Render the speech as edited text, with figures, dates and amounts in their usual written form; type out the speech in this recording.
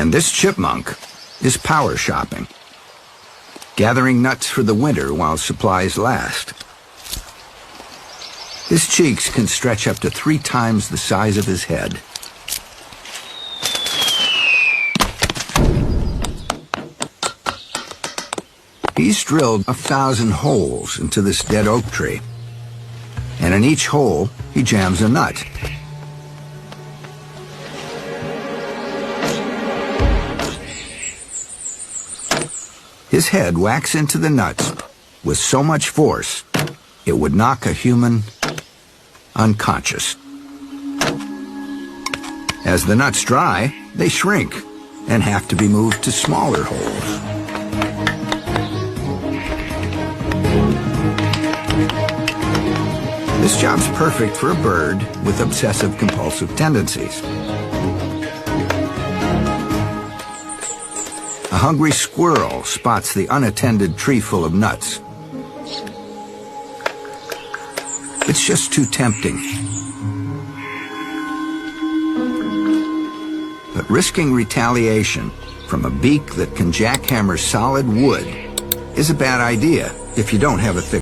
And this chipmunk is power shopping, gathering nuts for the winter while supplies last. His cheeks can stretch up to 3 times the size of his head. He's drilled 1,000 holes into this dead oak tree, and in each hole he jams a nut. His head whacks into the nuts with so much force it would knock a human unconscious. As the nuts dry, they shrink and have to be moved to smaller holes. This job's perfect for a bird with obsessive-compulsive tendencies. A hungry squirrel spots the unattended tree full of nuts. It's just too tempting. But risking retaliation from a beak that can jackhammer solid wood is a bad idea if you don't have a thick